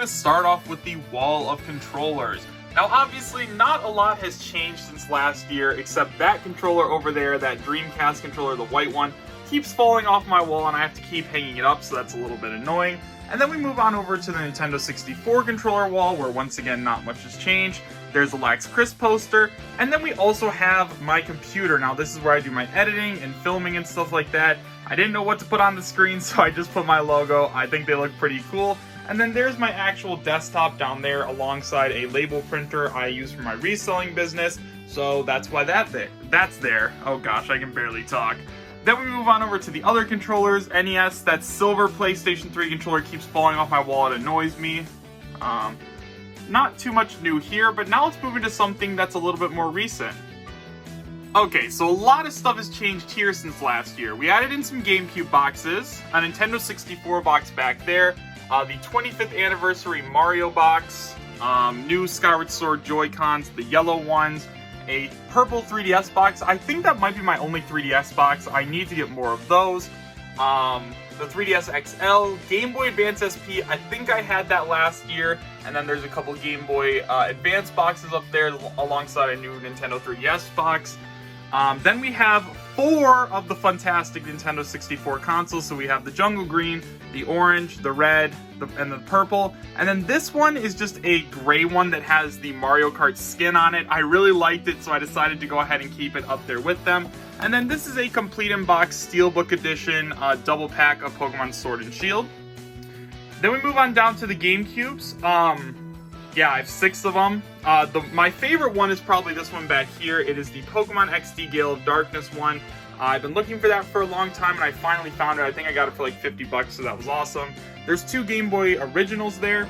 to start off with the wall of controllers. Now obviously not a lot has changed since last year, except that controller over there, that Dreamcast controller, the white one, keeps falling off my wall and I have to keep hanging it up, so that's a little bit annoying. And then we move on over to the Nintendo 64 controller wall, where once again not much has changed. There's a LaxChris poster, and then we also have my computer. Now this is where I do my editing and filming and stuff like that. I didn't know what to put on the screen, so I just put my logo. I think they look pretty cool. And then there's my actual desktop down there alongside a label printer I use for my reselling business. So that's why that's there. Oh gosh, I can barely talk. Then we move on over to the other controllers. NES, that silver PlayStation 3 controller keeps falling off my wall. It annoys me. Not too much new here, but now let's move into something that's a little bit more recent. Okay, so a lot of stuff has changed here since last year. We added in some GameCube boxes, a Nintendo 64 box back there, the 25th anniversary Mario box, new Skyward Sword Joy-Cons, the yellow ones, a purple 3DS box. I think that might be my only 3DS box. I need to get more of those. The 3DS XL, Game Boy Advance SP, I think I had that last year, and then there's a couple Game Boy Advance boxes up there alongside a new Nintendo 3DS box. Then we have 4 of the fantastic Nintendo 64 consoles, so we have the Jungle Green, the Orange, the Red, and the Purple, and then this one is just a gray one that has the Mario Kart skin on it. I really liked it, so I decided to go ahead and keep it up there with them. And then this is a complete in-box Steelbook Edition double pack of Pokemon Sword and Shield. Then we move on down to the GameCubes. Yeah, I have 6 of them. My favorite one is probably this one back here. It is the Pokemon XD Gale of Darkness one. I've been looking for that for a long time, and I finally found it. I think I got it for like 50 bucks, so that was awesome. There's 2 Game Boy Originals there.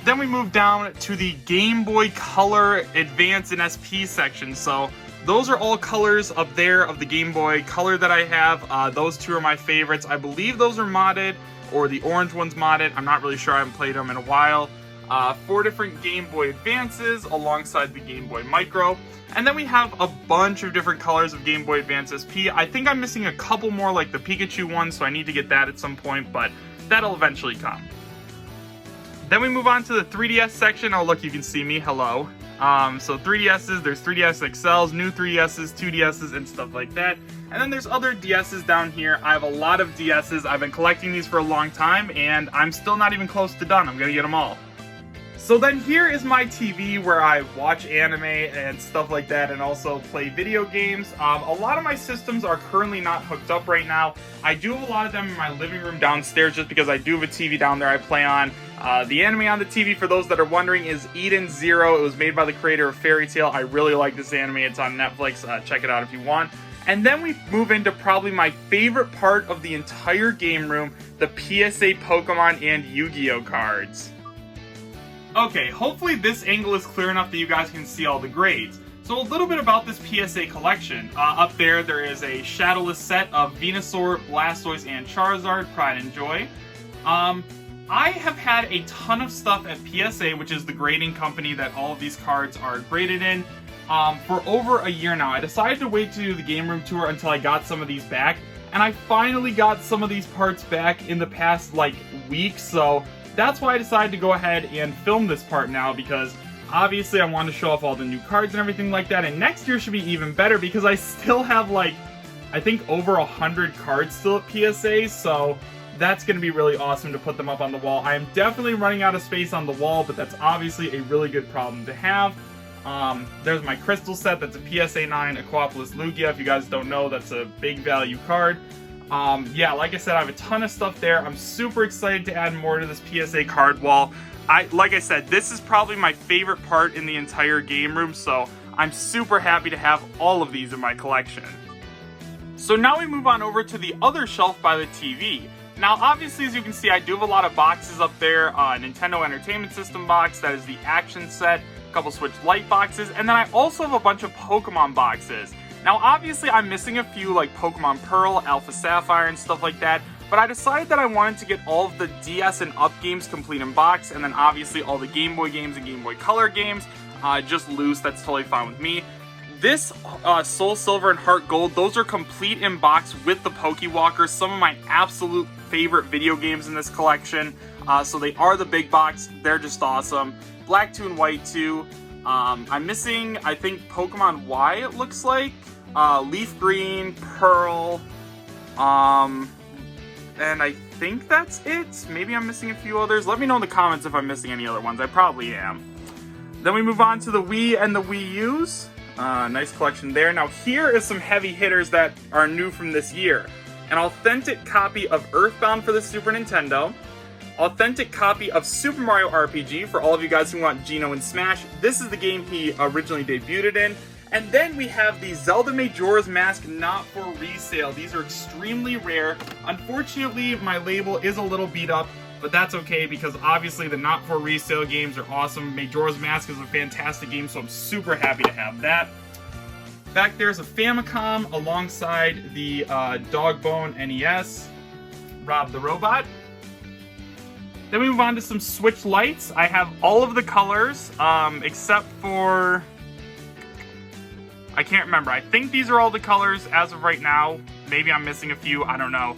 Then we move down to the Game Boy Color Advance and SP section. So those are all colors up there of the Game Boy Color that I have. Those 2 are my favorites. I believe those are modded, or the orange one's modded. I'm not really sure. I haven't played them in a while. 4 different Game Boy Advances alongside the Game Boy Micro. And then we have a bunch of different colors of Game Boy Advance SP. I think I'm missing a couple more, like the Pikachu one, so I need to get that at some point, but that'll eventually come. Then we move on to the 3DS section. Oh, look, you can see me. Hello. So 3DSs, there's 3DS XLs, new 3DSs, 2DSs, and stuff like that. And then there's other DSs down here. I have a lot of DSs. I've been collecting these for a long time, and I'm still not even close to done. I'm gonna get them all. So then here is my TV where I watch anime and stuff like that, and also play video games. A lot of my systems are currently not hooked up right now. I do have a lot of them in my living room downstairs just because I do have a TV down there I play on. The anime on the TV, for those that are wondering, is Eden Zero. It was made by the creator of Fairy Tail. I really like this anime. It's on Netflix. Check it out if you want. And then we move into probably my favorite part of the entire game room, the PSA Pokemon and Yu-Gi-Oh cards. Okay, hopefully this angle is clear enough that you guys can see all the grades. So a little bit about this PSA collection. Up there is a shadowless set of Venusaur, Blastoise, and Charizard, Pride and Joy. I have had a ton of stuff at PSA, which is the grading company that all of these cards are graded in, for over a year now. I decided to wait to do the game room tour until I got some of these back, and I finally got some of these parts back in the past, like, week, so that's why I decided to go ahead and film this part now, because obviously I wanted to show off all the new cards and everything like that, and next year should be even better because I still have, like, I think over 100 cards still at PSA, so that's going to be really awesome to put them up on the wall. I am definitely running out of space on the wall, but that's obviously a really good problem to have. There's my crystal set. That's a PSA 9 Aquapolis Lugia. If you guys don't know, that's a big value card. Yeah, like I said, I have a ton of stuff there. I'm super excited to add more to this PSA card wall. Like I said, this is probably my favorite part in the entire game room, so I'm super happy to have all of these in my collection. So now we move on over to the other shelf by the TV. Now, obviously, as you can see, I do have a lot of boxes up there. Nintendo Entertainment System box, that is the action set, a couple Switch Lite boxes, and then I also have a bunch of Pokemon boxes. Now, obviously, I'm missing a few, like Pokemon Pearl, Alpha Sapphire, and stuff like that, but I decided that I wanted to get all of the DS and Up games complete in box, and then obviously all the Game Boy games and Game Boy Color games just loose. That's totally fine with me. This Soul Silver and Heart Gold, those are complete in box with the Pokewalkers, some of my absolute favorite video games in this collection. So they are the big box. They're just awesome. Black 2 and white 2. I'm missing, I think, Pokemon Y, it looks like. Leaf Green, Pearl, and I think that's it. Maybe I'm missing a few others. Let me know in the comments if I'm missing any other ones. I probably am. Then we move on to the Wii and the Wii U's. Nice collection there. Now here is some heavy hitters that are new from this year. An authentic copy of Earthbound for the Super Nintendo. Authentic copy of Super Mario RPG for all of you guys who want Geno in Smash. This is the game he originally debuted in. And then we have the Zelda Majora's Mask not for resale. These are extremely rare. Unfortunately, my label is a little beat up, but that's okay because obviously the not for resale games are awesome. Majora's Mask is a fantastic game, so I'm super happy to have that. Back there's a Famicom alongside the Dogbone NES, Rob the Robot. Then we move on to some Switch lights. I have all of the colors, except for... I can't remember. I think these are all the colors as of right now. Maybe I'm missing a few. I don't know.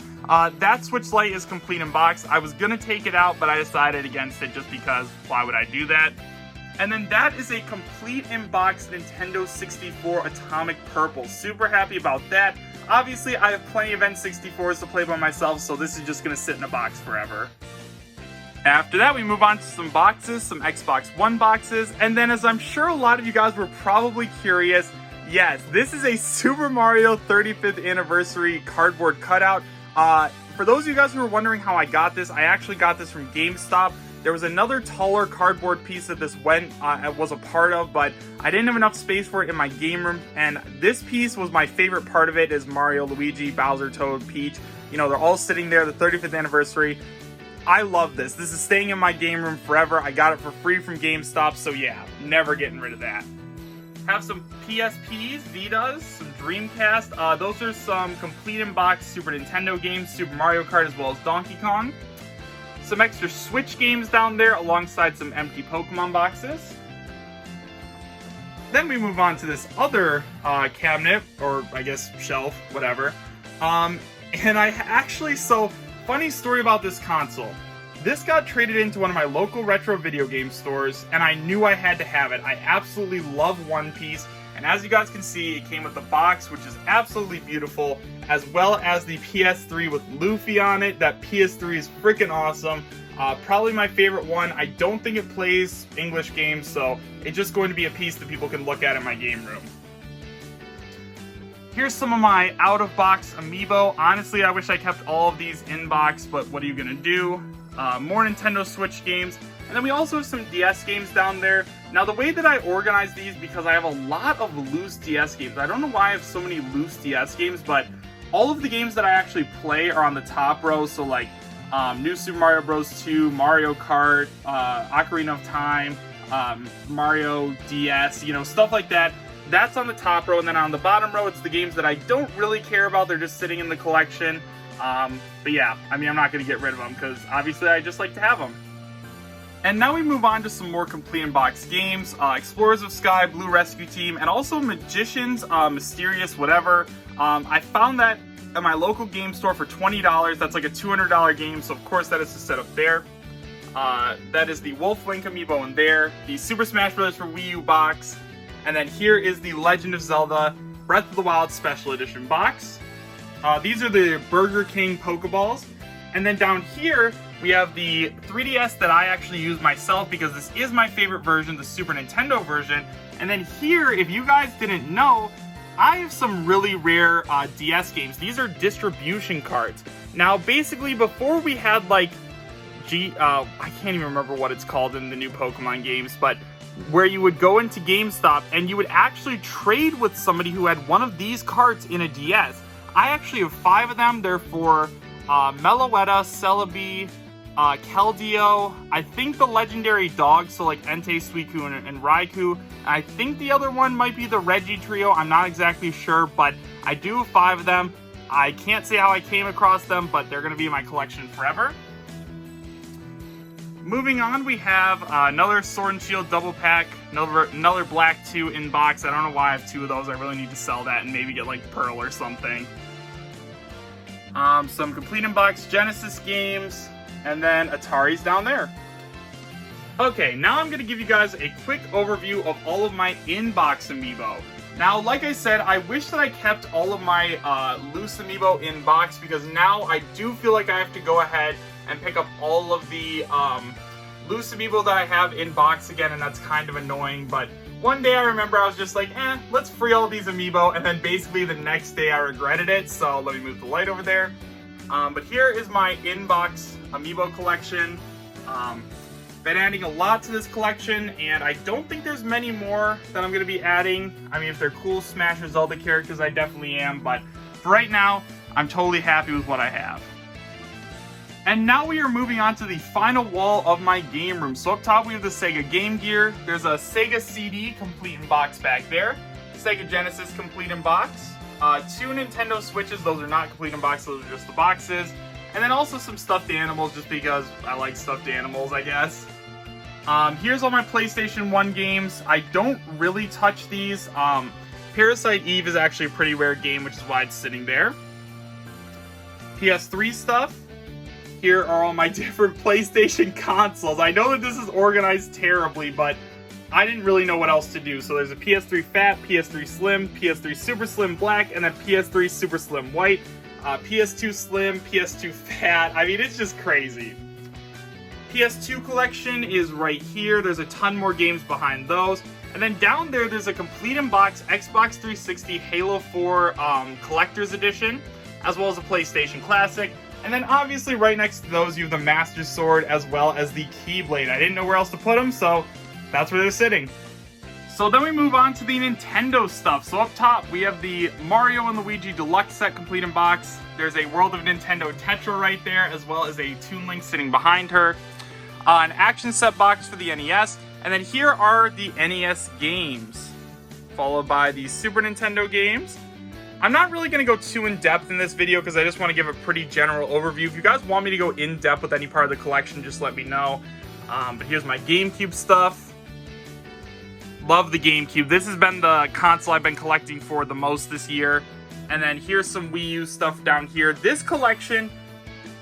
That Switch light is complete in box. I was going to take it out, but I decided against it just because why would I do that? And then that is a complete in box Nintendo 64 Atomic Purple. Super happy about that. Obviously, I have plenty of N64s to play by myself, so this is just going to sit in a box forever. After that, we move on to some boxes, some Xbox One boxes, and then as I'm sure a lot of you guys were probably curious, yes, this is a Super Mario 35th Anniversary cardboard cutout. For those of you guys who were wondering how I got this, I actually got this from GameStop. There was another taller cardboard piece that this was a part of, but I didn't have enough space for it in my game room, and this piece was my favorite part of it, is Mario, Luigi, Bowser, Toad, Peach. You know, they're all sitting there, the 35th Anniversary. I love this. This is staying in my game room forever. I got it for free from GameStop, so yeah, never getting rid of that. Have some PSPs, Vitas, some Dreamcast. Those are some complete in box Super Nintendo games, Super Mario Kart as well as Donkey Kong. Some extra Switch games down there alongside some empty Pokemon boxes. Then we move on to this other cabinet, or I guess shelf, whatever. And I actually, so funny story about this console. This got traded into one of my local retro video game stores, and I knew I had to have it. I absolutely love One Piece, and as you guys can see, it came with the box, which is absolutely beautiful, as well as the PS3 with Luffy on it. That PS3 is freaking awesome. Probably my favorite one. I don't think it plays English games, so it's just going to be a piece that people can look at in my game room. Here's some of my out-of-box amiibo. Honestly, I wish I kept all of these in box, but what are you gonna do? More Nintendo Switch games, and then we also have some DS games down there. Now the way that I organize these, because I have a lot of loose DS games, I don't know why I have so many loose DS games, but all of the games that I actually play are on the top row, so like New Super Mario Bros. 2, Mario Kart, Ocarina of Time, Mario DS, you know, stuff like that. That's on the top row, and then on the bottom row, it's the games that I don't really care about. They're just sitting in the collection. But yeah, I mean, I'm not going to get rid of them because obviously I just like to have them. And now we move on to some more complete in box games. Explorers of Sky, Blue Rescue Team, and also Magicians, Mysterious, whatever. I found that at my local game store for $20. That's like a $200 game, so of course that is to set up there. That is the Wolf Link amiibo in there. The Super Smash Bros. For Wii U box. And then here is the Legend of Zelda Breath of the Wild Special Edition box. These are the Burger King Pokeballs. And then down here, we have the 3DS that I actually use myself because this is my favorite version, the Super Nintendo version. And then here, if you guys didn't know, I have some really rare DS games. These are distribution cards. Now, basically, before we had like, I can't even remember what it's called in the new Pokemon games, but where you would go into GameStop and you would actually trade with somebody who had one of these cards in a DS. I actually have 5 of them. They're for Meloetta, Celebi, Keldeo, I think the legendary dogs, so like Entei, Suicune, and Raikou. I think the other one might be the Reggie trio. I'm not exactly sure, but I do have 5 of them. I can't say how I came across them, but they're going to be in my collection forever. Moving on, we have another Sword and Shield double pack, another Black 2 in box. I don't know why I have 2 of those. I really need to sell that and maybe get like Pearl or something. Some complete in box Genesis games, and then Atari's down there. Okay, now I'm going to give you guys a quick overview of all of my in-box amiibo. Now, like I said, I wish that I kept all of my loose amiibo in box, because now I do feel like I have to go ahead and pick up all of the loose amiibo that I have in box again, and that's kind of annoying. But one day I remember I was just like, let's free all these amiibo, and then basically the next day I regretted it, so let me move the light over there. But here is my in-box amiibo collection. Been adding a lot to this collection, and I don't think there's many more that I'm going to be adding. I mean, if they're cool Smash or Zelda characters, I definitely am, but for right now, I'm totally happy with what I have. And now we are moving on to the final wall of my game room. So up top we have the Sega Game Gear. There's a Sega CD complete in box back there. Sega Genesis complete in box. 2 Nintendo Switches, those are not complete in box, those are just the boxes. And then also some stuffed animals, just because I like stuffed animals, I guess. Here's all my PlayStation 1 games. I don't really touch these. Parasite Eve is actually a pretty rare game, which is why it's sitting there. PS3 stuff. Here are all my different PlayStation consoles. I know that this is organized terribly, but I didn't really know what else to do. So there's a PS3 Fat, PS3 Slim, PS3 Super Slim Black, and then PS3 Super Slim White. PS2 Slim, PS2 Fat. I mean, it's just crazy. PS2 collection is right here. There's a ton more games behind those. And then down there, there's a complete in-box Xbox 360 Halo 4 Collector's Edition, as well as a PlayStation Classic. And then obviously right next to those, you have the Master Sword as well as the Keyblade. I didn't know where else to put them, so that's where they're sitting. So then we move on to the Nintendo stuff. So up top, we have the Mario and Luigi Deluxe Set complete in box. There's a World of Nintendo Tetra right there, as well as a Toon Link sitting behind her. An action set box for the NES. And then here are the NES games, followed by the Super Nintendo games. I'm not really going to go too in-depth in this video because I just want to give a pretty general overview. If you guys want me to go in-depth with any part of the collection, just let me know. But here's my GameCube stuff. Love the GameCube. This has been the console I've been collecting for the most this year. And then here's some Wii U stuff down here. This collection,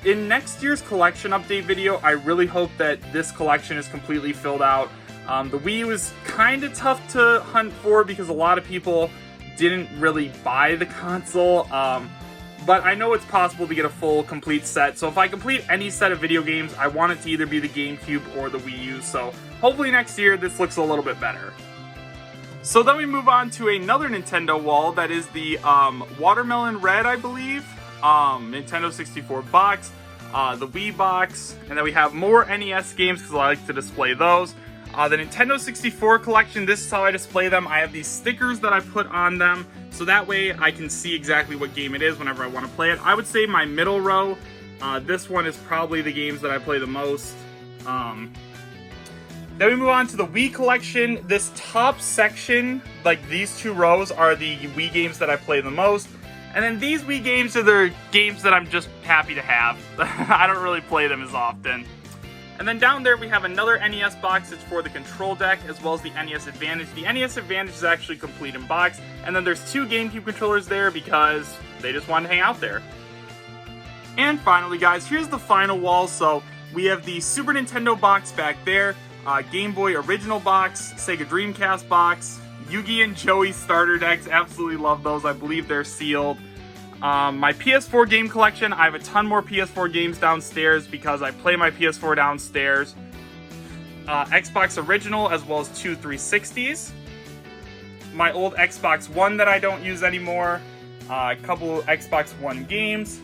in next year's collection update video, I really hope that this collection is completely filled out. The Wii U is kind of tough to hunt for because a lot of people didn't really buy the console, but I know it's possible to get a full complete set. So if I complete any set of video games, I want it to either be the GameCube or the Wii U. So hopefully next year this looks a little bit better. So then we move on to another Nintendo wall that is the Watermelon Red, I believe, Nintendo 64 box, the Wii box, and then we have more NES games because I like to display those. The Nintendo 64 collection, this is how I display them. I have these stickers that I put on them, so that way I can see exactly what game it is whenever I want to play it. I would say my middle row, this one is probably the games that I play the most. Then we move on to the Wii collection. This top section, like these two rows, are the Wii games that I play the most. And then these Wii games are the games that I'm just happy to have. I don't really play them as often. And then down there we have another NES box. It's for the control deck as well as the NES Advantage. The NES Advantage is actually complete in box. And then there's 2 GameCube controllers there because they just wanted to hang out there. And finally, guys, here's the final wall. So we have the Super Nintendo box back there, Game Boy Original box, Sega Dreamcast box, Yugi and Joey starter decks. Absolutely love those. I believe they're sealed. My PS4 game collection, I have a ton more PS4 games downstairs because I play my PS4 downstairs. Xbox Original as well as 2 360s. My old Xbox One that I don't use anymore. A couple Xbox One games.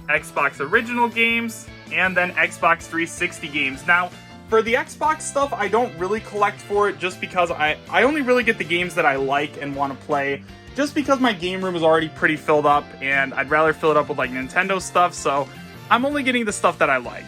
Xbox Original games. And then Xbox 360 games. Now, for the Xbox stuff, I don't really collect for it just because I only really get the games that I like and want to play. Just because my game room is already pretty filled up, and I'd rather fill it up with like Nintendo stuff, so I'm only getting the stuff that I like.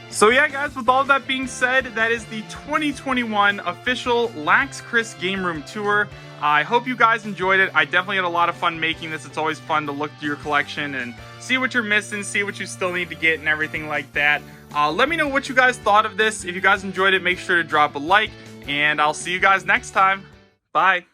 So yeah, guys, with all that being said, that is the 2021 official LaxChris Game Room Tour. I hope you guys enjoyed it. I definitely had a lot of fun making this. It's always fun to look through your collection and see what you're missing, see what you still need to get, and everything like that. Let me know what you guys thought of this. If you guys enjoyed it, make sure to drop a like, and I'll see you guys next time. Bye.